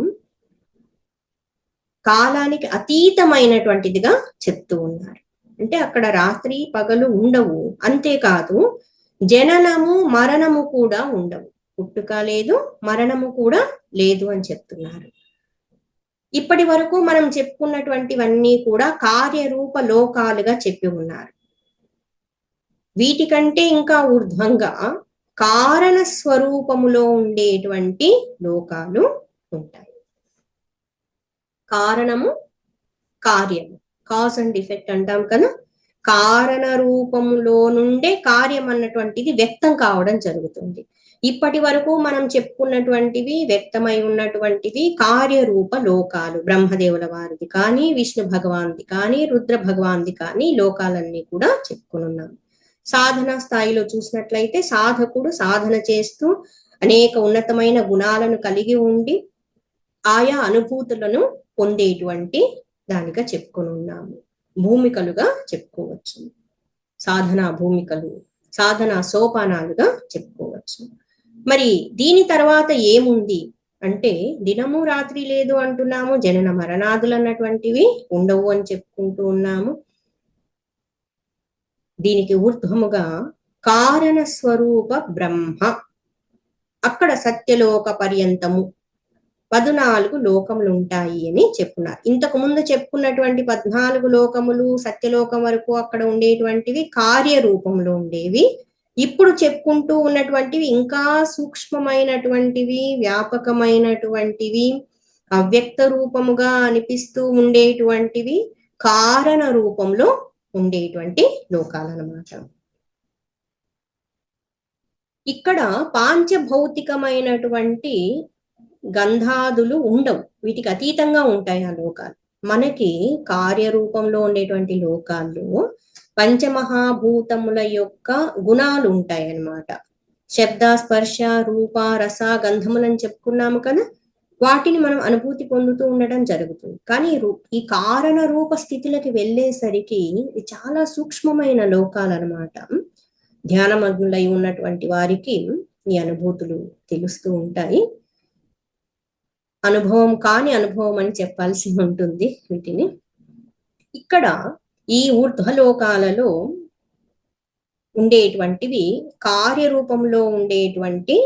కాలానికి అతీతమైనటువంటిదిగా చెప్తూ ఉన్నారు. అంటే అక్కడ రాత్రి పగలు ఉండవు. అంతేకాదు జననము మరణము కూడా ఉండవు. పుట్టుక లేదు, మరణము కూడా లేదు అని చెప్తున్నారు. ఇప్పటి వరకు మనం చెప్పుకున్నటువంటివన్నీ కూడా కార్యరూప లోకాలుగా చెప్పి ఉన్నారు. వీటికంటే ఇంకా ఊర్ధ్వంగా కారణ స్వరూపములో ఉండేటువంటి లోకాలు ఉంటాయి. కారణము, కార్యము, కాజ్ అండ్ ఎఫెక్ట్ అంటాం కదా. కారణ రూపములో నుండే కార్యం అన్నటువంటిది వ్యక్తం కావడం జరుగుతుంది. ఇప్పటి వరకు మనం చెప్పుకున్నటువంటివి, వ్యక్తమై ఉన్నటువంటివి కార్యరూప లోకాలు. బ్రహ్మదేవుల వారిది కానీ, విష్ణు భగవాన్ది కానీ, రుద్ర భగవాన్ది కానీ లోకాలన్నీ కూడా చెప్పుకున్నాం. సాధన స్థాయిలో చూసినట్లయితే సాధకుడు సాధన చేస్తూ అనేక ఉన్నతమైన గుణాలను కలిగి ఉండి ఆయా అనుభూతులను పొందేటువంటి దానిగా చెప్పుకొని ఉన్నాము. భూమికలుగా చెప్పుకోవచ్చు. సాధనా భూమికలు, సాధనా సోపానాలుగా చెప్పుకోవచ్చు. మరి దీని తర్వాత ఏముంది అంటే, దినము రాత్రి లేదు అంటున్నాము, జనన మరణాదులు అన్నటువంటివి ఉండవు అని చెప్పుకుంటూ ఉన్నాము. దీనికి ఊర్ధ్వముగా కారణ స్వరూప బ్రహ్మ, అక్కడ సత్యలోక పర్యంతము 14 లోకములు ఉంటాయి అని చెప్పున్నారు. ఇంతకు ముందు చెప్పుకున్నటువంటి 14 లోకములు, సత్యలోకం వరకు అక్కడ ఉండేటువంటివి కార్యరూపంలో ఉండేవి. ఇప్పుడు చెప్పుకుంటూ ఉన్నటువంటివి ఇంకా సూక్ష్మమైనటువంటివి, వ్యాపకమైనటువంటివి, అవ్యక్త రూపముగా అనిపిస్తూ ఉండేటువంటివి, కారణ రూపంలో ఉండేటువంటి లోకాలన్నమాట. ఇక్కడ పాంచభౌతికమైనటువంటి గంధాదులు ఉండవు, వీటికి అతీతంగా ఉంటాయి ఆ లోకాలు. మనకి కార్యరూపంలో ఉండేటువంటి లోకాల్లో పంచమహాభూతముల యొక్క గుణాలు ఉంటాయి అన్నమాట. శబ్ద, స్పర్శ, రూప, రస, గంధములని చెప్పుకున్నాము కదా. వాటిని మనం అనుభూతి పొందుతూ ఉండడం జరుగుతుంది. కానీ ఈ కారణ రూప స్థితులకి వెళ్ళేసరికి ఇది చాలా సూక్ష్మమైన లోకాలు అన్నమాట. ధ్యానమగ్నులై ఉన్నటువంటి వారికి ఈ అనుభూతులు తెలుస్తూ ఉంటాయి. అనుభవం కాని అనుభవం అని చెప్పాల్సి ఉంటుంది వీటిని. ఇక్కడ ఈ ఊర్ధ్వలోకాలలో ఉండేటువంటివి కార్యరూపంలో ఉండేటువంటి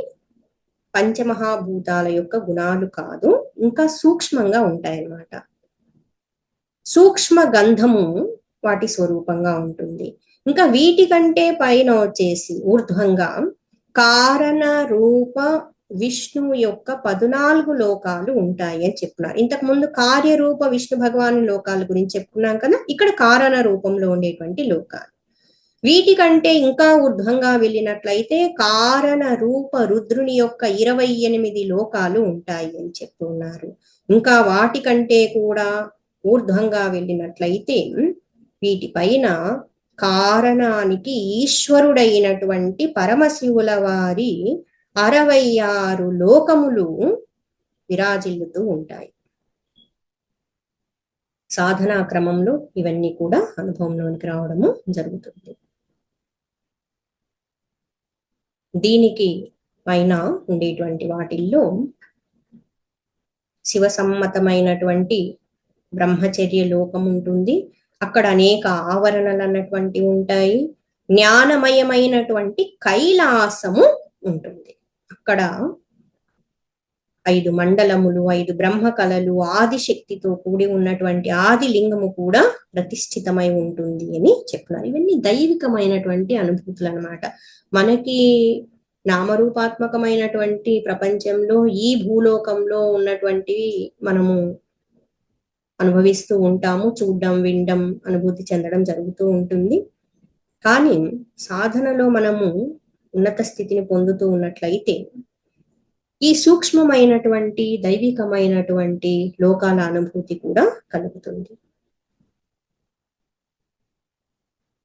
పంచమహాభూతాల యొక్క గుణాలు కాదు, ఇంకా సూక్ష్మంగా ఉంటాయన్నమాట. సూక్ష్మ గంధము వాటి స్వరూపంగా ఉంటుంది. ఇంకా వీటికంటే పైన వచ్చేసి ఊర్ధ్వంగా కారణ రూప విష్ణువు యొక్క 14 లోకాలు ఉంటాయి అని చెప్పున్నారు. ఇంతకు ముందు కార్యరూప విష్ణు భగవాను లోకాల గురించి చెప్పుకున్నాం కదా. ఇక్కడ కారణ రూపంలో ఉండేటువంటి లోకాలు. వీటికంటే ఇంకా ఊర్ధ్వంగా వెళ్ళినట్లయితే కారణ రూప రుద్రుని యొక్క 28 లోకాలు ఉంటాయి అని చెప్తున్నారు. ఇంకా వాటికంటే కూడా ఊర్ధ్వంగా వెళ్ళినట్లయితే వీటిపైన కారణానికి ఈశ్వరుడైనటువంటి పరమశివుల వారి 66 లోకములు విరాజిల్లుతూ ఉంటాయి. సాధనా క్రమంలో ఇవన్నీ కూడా అనుభవంలోనికి రావడము జరుగుతుంది. దీనికి పైన ఉండేటువంటి వాటిల్లో శివ సమ్మతమైనటువంటి బ్రహ్మచర్య లోకం ఉంటుంది. అక్కడ అనేక ఆవరణలు అన్నటువంటి ఉంటాయి. జ్ఞానమయమైనటువంటి కైలాసము ఉంటుంది. అక్కడ 5 మండలములు, 5 బ్రహ్మ కళలు, ఆదిశక్తితో కూడి ఉన్నటువంటి ఆది లింగము కూడా ప్రతిష్ఠితమై ఉంటుంది అని చెప్తున్నారు. ఇవన్నీ దైవికమైనటువంటి అనుభూతులు అన్నమాట. మనకి నామరూపాత్మకమైనటువంటి ప్రపంచంలో ఈ భూలోకంలో ఉన్నటువంటివి మనము అనుభవిస్తూ ఉంటాము, చూడడం, వినడం, అనుభూతి చెందడం జరుగుతూ ఉంటుంది. కానీ సాధనలో మనము ఉన్నత స్థితిని పొందుతూ ఉన్నట్లయితే ఈ సూక్ష్మమైనటువంటి దైవికమైనటువంటి లోకాల అనుభూతి కూడా కలుగుతుంది.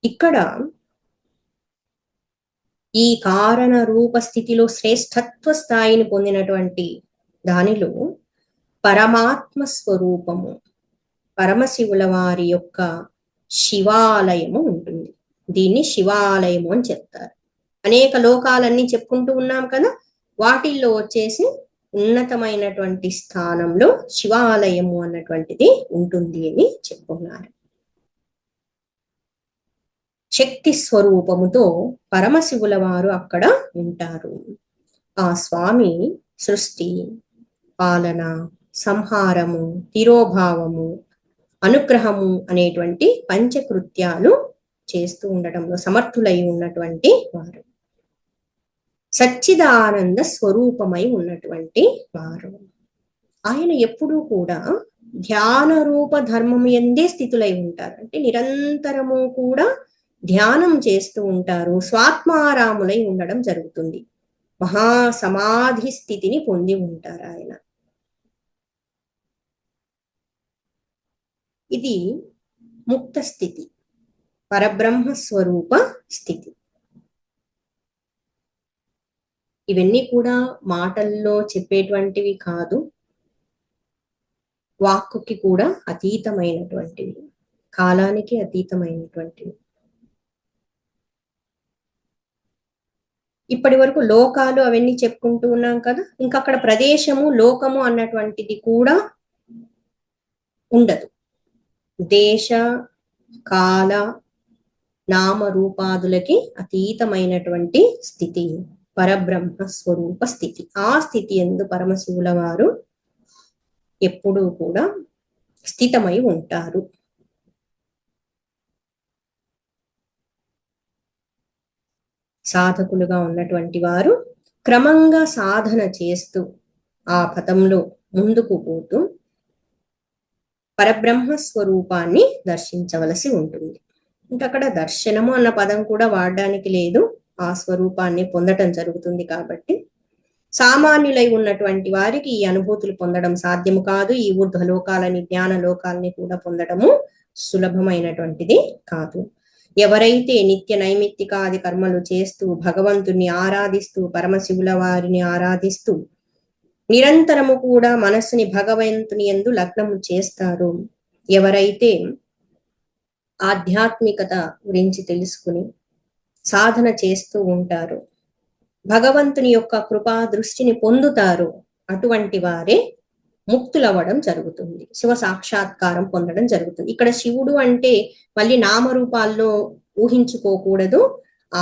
ఇక్కడ ఈ కారణ రూప స్థితిలో శ్రేష్టత్వ స్థాయిని పొందినటువంటి దానిలో పరమాత్మ స్వరూపము, పరమశివుల వారి యొక్క శివాలయము ఉంటుంది. దీన్ని శివాలయము అని చెప్తారు. అనేక లోకాలన్నీ చెప్పుకుంటూ ఉన్నాం కదా, వాటిల్లో వచ్చేసి ఉన్నతమైనటువంటి స్థానంలో శివాలయము అన్నటువంటిది ఉంటుంది అని చెప్పుకున్నారు. శక్తి స్వరూపముతో పరమశివుల వారు అక్కడ ఉంటారు. ఆ స్వామి సృష్టి, పాలన, సంహారము, తిరోభావము, అనుగ్రహము అనేటువంటి పంచకృత్యాలు చేస్తూ ఉండటంలో సమర్థులై ఉన్నటువంటి వారు. సచ్చిదానంద స్వరూపమై ఉన్నటువంటి వారు. ఆయన ఎప్పుడూ కూడా ధ్యాన రూప ధర్మం ఎందే స్థితులై ఉంటారు. అంటే నిరంతరము కూడా ధ్యానం చేస్తూ ఉంటారు. స్వాత్మారాములై ఉండడం జరుగుతుంది. మహాసమాధి స్థితిని పొంది ఉంటారు ఆయన. ఇది ముక్త స్థితి, పరబ్రహ్మ స్వరూప స్థితి. ఇవన్నీ కూడా మాటల్లో చెప్పేటువంటివి కాదు, వాక్కుకి కూడా అతీతమైనటువంటివి, కాలానికి అతీతమైనటువంటివి. ఇప్పటి వరకు లోకాలు అవన్నీ చెప్పుకుంటూ ఉన్నాం కదా, ఇంకా అక్కడ ప్రదేశము, లోకము అన్నటువంటిది కూడా ఉండదు. దేశ కాల నామ రూపాదులకి అతీతమైనటువంటి స్థితి పరబ్రహ్మ స్వరూప స్థితి. ఆ స్థితి యందు పరమశివుల వారు ఎప్పుడూ కూడా స్థితమై ఉంటారు. సాధకులుగా ఉన్నటువంటి వారు క్రమంగా సాధన చేస్తూ ఆ పథంలో ముందుకు పోతూ పరబ్రహ్మ స్వరూపాన్ని దర్శించవలసి ఉంటుంది. ఇంకా అక్కడ దర్శనము అన్న పదం కూడా వాడడానికి లేదు, ఆ స్వరూపాన్ని పొందటం జరుగుతుంది. కాబట్టి సామాన్యులై ఉన్నటువంటి వారికి ఈ అనుభూతులు పొందడం సాధ్యము కాదు. ఈ ఊర్ధ్వలోకాలని, జ్ఞాన లోకాలని కూడా పొందడము సులభమైనటువంటిది కాదు. ఎవరైతే నిత్య నైమిత్తికాది కర్మలు చేస్తూ భగవంతుని ఆరాధిస్తూ పరమశివుల వారిని ఆరాధిస్తూ నిరంతరము కూడా మనస్సుని భగవంతుని యందు లగ్నము చేస్తారు, ఎవరైతే ఆధ్యాత్మికత గురించి తెలుసుకుని సాధన చేస్తూ ఉంటారు, భగవంతుని యొక్క కృపా దృష్టిని పొందుతారు, అటువంటి వారే ముక్తులవ్వడం జరుగుతుంది, శివ సాక్షాత్కారం పొందడం జరుగుతుంది. ఇక్కడ శివుడు అంటే మళ్ళీ నామరూపాల్లో ఊహించుకోకూడదు,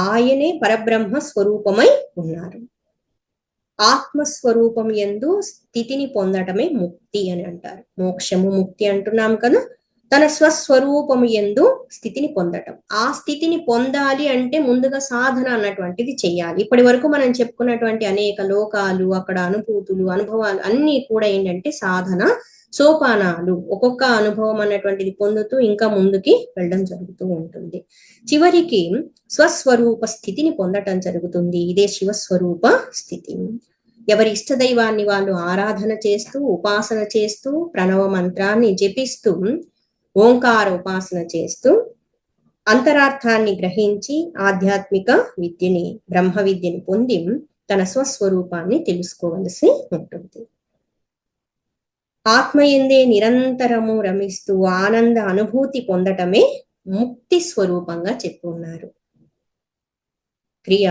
ఆయనే పరబ్రహ్మ స్వరూపమై ఉన్నారు. ఆత్మస్వరూపం యందు స్థితిని పొందటమే ముక్తి అని అంటారు. మోక్షము ముక్తి అంటున్నాం కదా, తన స్వస్వరూపము యందు స్థితిని పొందటం. ఆ స్థితిని పొందాలి అంటే ముందుగా సాధన అన్నటువంటిది చెయ్యాలి. ఇప్పటి వరకు మనం చెప్పుకున్నటువంటి అనేక లోకాలు, అక్కడ అనుభూతులు, అనుభవాలు అన్ని కూడా ఏంటంటే సాధన సోపానాలు. ఒక్కొక్క అనుభవం అన్నటువంటిది పొందుతూ ఇంకా ముందుకి వెళ్ళడం జరుగుతూ ఉంటుంది. చివరికి స్వస్వరూప స్థితిని పొందటం జరుగుతుంది. ఇదే శివస్వరూప స్థితి. ఎవరి ఇష్టదైవాన్ని వాళ్ళు ఆరాధన చేస్తూ, ఉపాసన చేస్తూ, ప్రణవ మంత్రాన్ని జపిస్తూ, ఓంకార ఉపాసన చేస్తూ అంతరార్థాన్ని గ్రహించి ఆధ్యాత్మిక విద్యని, బ్రహ్మ విద్యని పొంది తన స్వస్వరూపాన్ని తెలుసుకోవలసి ఉంటుంది. ఆత్మయందే నిరంతరము రమిస్తూ ఆనంద అనుభూతి పొందటమే ముక్తి స్వరూపంగా చెప్పున్నారు. క్రియ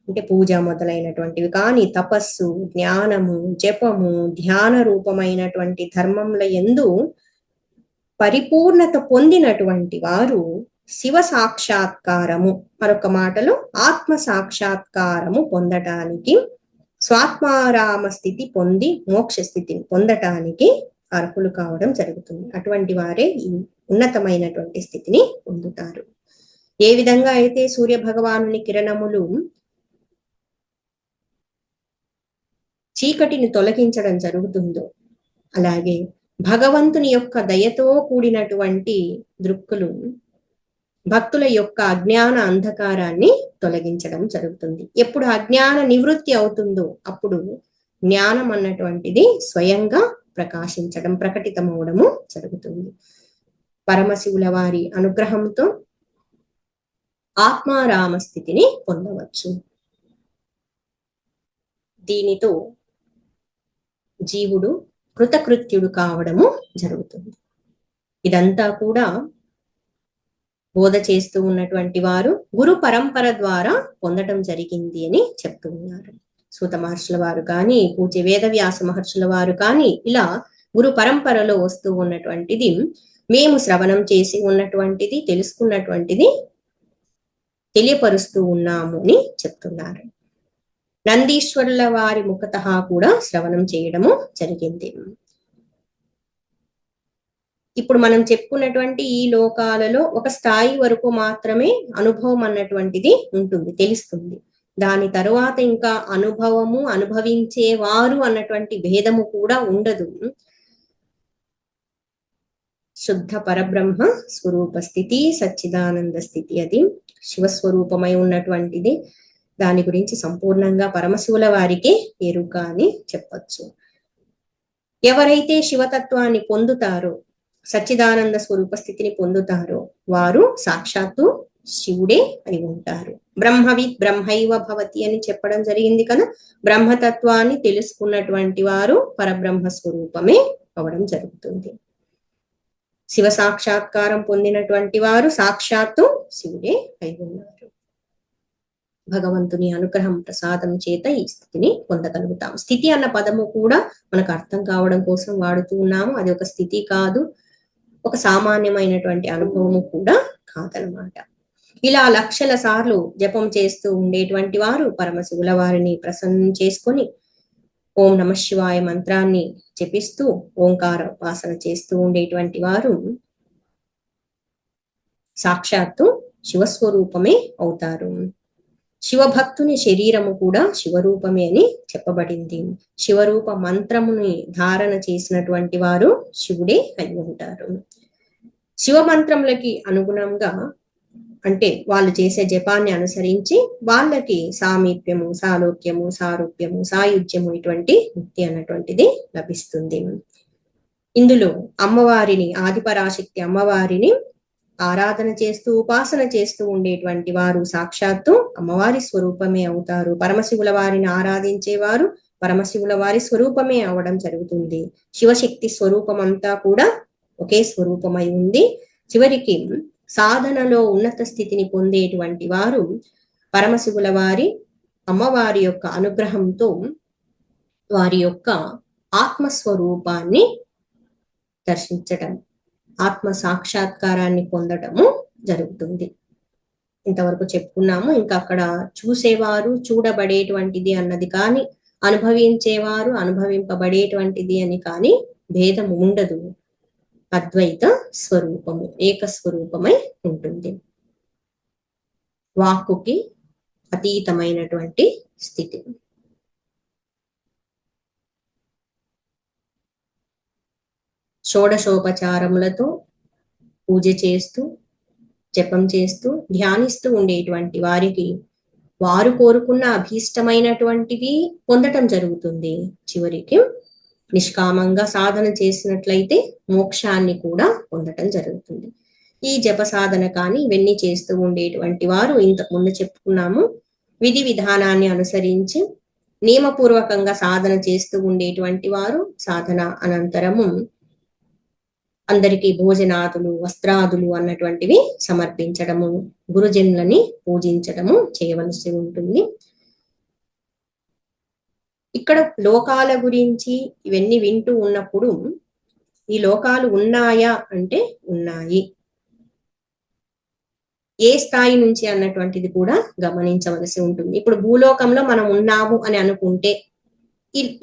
అంటే పూజ మొదలైనటువంటివి కానీ తపస్సు, జ్ఞానము, జపము, ధ్యాన రూపమైనటువంటి ధర్మముల యందు పరిపూర్ణత పొందినటువంటి వారు శివ సాక్షాత్కారము, మరొక మాటలో ఆత్మ సాక్షాత్కారము పొందటానికి, స్వాత్మారామ స్థితి పొంది మోక్ష స్థితిని పొందటానికి అర్హులు కావడం జరుగుతుంది. అటువంటి వారే ఈ ఉన్నతమైనటువంటి స్థితిని పొందుతారు. ఏ విధంగా అయితే సూర్య భగవానుని కిరణములు చీకటిని తొలగించడం జరుగుతుందో, అలాగే భగవంతుని యొక్క దయతో కూడినటువంటి దృక్కులు భక్తుల యొక్క అజ్ఞాన అంధకారాన్ని తొలగించడం జరుగుతుంది. ఎప్పుడు అజ్ఞాన నివృత్తి అవుతుందో అప్పుడు జ్ఞానం అన్నటువంటిది స్వయంగా ప్రకాశించడం, ప్రకటితమవడము జరుగుతుంది. పరమశివుల వారి అనుగ్రహంతో ఆత్మారామ స్థితిని పొందవచ్చు. దీనితో జీవుడు కృతకృత్యుడు కావడము జరుగుతుంది. ఇదంతా కూడా బోధ చేస్తూ ఉన్నటువంటి వారు గురు పరంపర ద్వారా పొందటం జరిగింది అని చెప్తూ ఉన్నారు. సూత మహర్షుల వారు కానీ, పూజ్య వేదవ్యాస మహర్షుల వారు కానీ ఇలా గురు పరంపరలో వస్తూ ఉన్నటువంటిది మేము శ్రవణం చేసి ఉన్నటువంటిది, తెలుసుకున్నటువంటిది తెలియపరుస్తూ ఉన్నాము అని చెప్తున్నారు. నందీశ్వరుల వారి ముఖతః కూడా శ్రవణం చేయడము జరిగింది. ఇప్పుడు మనం చెప్పుకున్నటువంటి ఈ లోకాలలో ఒక స్థాయి వరకు మాత్రమే అనుభవం అన్నటువంటిది ఉంటుంది, తెలుస్తుంది. దాని తరువాత ఇంకా అనుభవము, అనుభవించేవారు అన్నటువంటి భేదము కూడా ఉండదు. శుద్ధ పరబ్రహ్మ స్వరూప స్థితి, సచ్చిదానంద స్థితి, అది శివస్వరూపమై ఉన్నటువంటిది. దాని గురించి సంపూర్ణంగా పరమశివుల వారికే ఎరుక అని చెప్పచ్చు. ఎవరైతే శివతత్వాన్ని పొందుతారో, సచ్చిదానంద స్వరూప స్థితిని పొందుతారో వారు సాక్షాత్తు శివుడే అయి ఉంటారు. బ్రహ్మవిత్ బ్రహ్మైవ భవతి అని చెప్పడం జరిగింది కదా. బ్రహ్మతత్వాన్ని తెలుసుకున్నటువంటి వారు పరబ్రహ్మ స్వరూపమే అవడం జరుగుతుంది. శివ సాక్షాత్కారం పొందినటువంటి వారు సాక్షాత్తు శివుడే అయి ఉన్నారు. భగవంతుని అనుగ్రహం ప్రసాదం చేత ఈ స్థితిని పొందగలుగుతాం. స్థితి అన్న పదము కూడా మనకు అర్థం కావడం కోసం వాడుతూ ఉన్నాము. అది ఒక స్థితి కాదు, ఒక సామాన్యమైనటువంటి అనుభవము కూడా కాదనమాట. ఇలా లక్షల సార్లు జపం చేస్తూ ఉండేటువంటి వారు పరమశివుల వారిని ప్రసన్నం చేసుకొని ఓం నమ శివాయ మంత్రాన్ని జపిస్తూ ఓంకార ఉపాసన చేస్తూ ఉండేటువంటి వారు సాక్షాత్తు శివస్వరూపమే అవుతారు. శివభక్తుని శరీరము కూడా శివరూపమే అని చెప్పబడింది. శివరూప మంత్రముని ధారణ చేసినటువంటి వారు శివుడే అయి ఉంటారు. శివ మంత్రములకి అనుగుణంగా, అంటే వాళ్ళు చేసే జపాన్ని అనుసరించి వాళ్ళకి సామీప్యము, సాలోక్యము, సారూప్యము, సాయుధ్యము ఇటువంటి ముక్తి అన్నటువంటిది లభిస్తుంది. ఇందులో అమ్మవారిని, ఆదిపరాశక్తి అమ్మవారిని ఆరాధన చేస్తూ ఉపాసన చేస్తూ ఉండేటువంటి వారు సాక్షాత్తు అమ్మవారి స్వరూపమే అవుతారు. పరమశివుల వారిని ఆరాధించేవారు పరమశివుల వారి స్వరూపమే అవడం జరుగుతుంది. శివశక్తి స్వరూపం అంతా కూడా ఒకే స్వరూపమై ఉంది. చివరికి సాధనలో ఉన్నత స్థితిని పొందేటువంటి వారు పరమశివుల వారి, అమ్మవారి యొక్క అనుగ్రహంతో వారి యొక్క ఆత్మస్వరూపాన్ని దర్శించటం, ఆత్మ సాక్షాత్కారాన్ని పొందటము జరుగుతుంది. ఇంతవరకు చెప్పుకున్నాము. ఇంకా అక్కడ చూసేవారు, చూడబడేటువంటిది అన్నది కానీ, అనుభవించేవారు, అనుభవింపబడేటువంటిది అని కానీ భేదం ఉండదు. అద్వైత స్వరూపము, ఏకస్వరూపమై ఉంటుంది. వాక్కుకి అతీతమైనటువంటి స్థితి. షోడశోపచారములతో పూజ చేస్తూ, జపం చేస్తూ, ధ్యానిస్తూ ఉండేటువంటి వారికి వారు కోరుకున్న అభీష్టమైనటువంటివి పొందటం జరుగుతుంది. చివరికి నిష్కామంగా సాధన చేసినట్లయితే మోక్షాన్ని కూడా పొందటం జరుగుతుంది. ఈ జప సాధన కానీ ఇవన్నీ చేస్తూ ఉండేటువంటి వారు ఇంతకు ముందు చెప్పుకున్నాము, విధి విధానాన్ని అనుసరించి నియమపూర్వకంగా సాధన చేస్తూ ఉండేటువంటి వారు సాధన అనంతరము అందరికీ భోజనాదులు, వస్త్రాదులు అన్నటువంటివి సమర్పించడము, గురుజనులని పూజించడము చేయవలసి ఉంటుంది. ఇక్కడ లోకాల గురించి ఇవన్నీ వింటూ ఉన్నప్పుడు ఈ లోకాలు ఉన్నాయా అంటే ఉన్నాయి. ఏ స్థాయి నుంచి అన్నటువంటిది కూడా గమనించవలసి ఉంటుంది. ఇప్పుడు భూలోకంలో మనం ఉన్నాము అని అనుకుంటే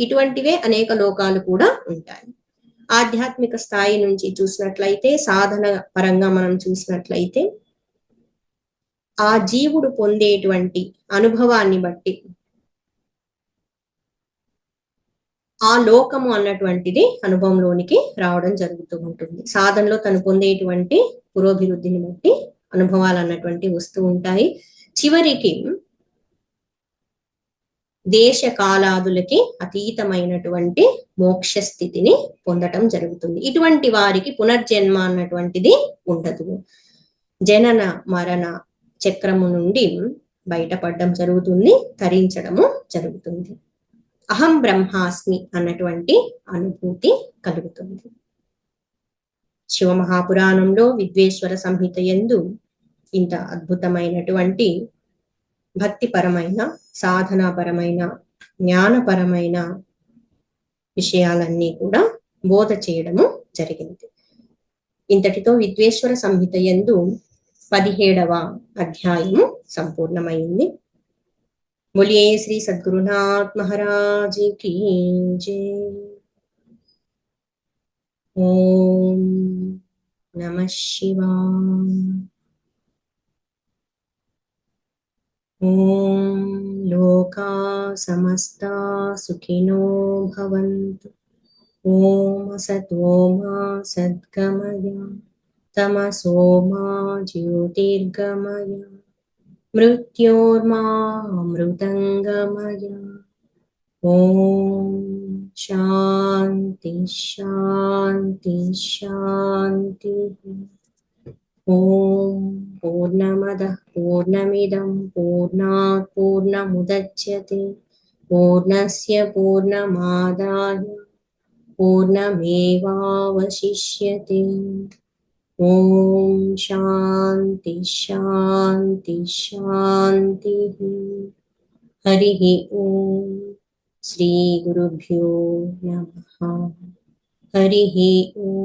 ఇటువంటివే అనేక లోకాలు కూడా ఉంటాయి. ఆధ్యాత్మిక స్థాయి నుంచి చూసినట్లయితే, సాధన పరంగా మనం చూసినట్లయితే, ఆ జీవుడు పొందేటువంటి అనుభవాన్ని బట్టి ఆ లోకము అన్నటువంటిది అనుభవంలోనికి రావడం జరుగుతూ ఉంటుంది. సాధనలో తను పొందేటువంటి పురోభివృద్ధిని బట్టి అనుభవాలు అన్నటువంటి వస్తూ ఉంటాయి. చివరికి దేశ కాలాదులకి అతీతమైనటువంటి మోక్ష స్థితిని పొందటం జరుగుతుంది. ఇటువంటి వారికి పునర్జన్మ అన్నటువంటిది ఉండదు. జనన మరణ చక్రము నుండి బయటపడడం జరుగుతుంది, తరించడము జరుగుతుంది. అహం బ్రహ్మాస్మి అన్నటువంటి అనుభూతి కలుగుతుంది. శివమహాపురాణంలో విద్వేశ్వర సంహిత యందు ఇంత అద్భుతమైనటువంటి భక్తిపరమైన, సాధనాపరమైన, జ్ఞానపరమైన విషయాలన్నీ కూడా బోధ చేయడము జరిగింది. ఇంతటితో విద్వేశ్వర సంహిత యందు 17వ అధ్యాయము సంపూర్ణమైంది. बोलिए श्री सद्गुरुनाथ महाराज की जय। ओम नमः शिवाय। ओम लोका समस्ता सुखिनो भवन्तु। ओम असतो मा सद्गमय, तमसो मा ज्योतिर्गमय, मृत्योर्मामृतंगमय। ओम शांति शांति शांति। ओम पूर्णमदः पूर्णमिदं पूर्णात् पूर्णमुदच्यते पूर्णस्य पूर्णमादाय पूर्णमेवावशिष्यते। ओम शांति शांति शांति। हरिः ओम। श्री गुरुभ्यो नमः। हरिः ओम।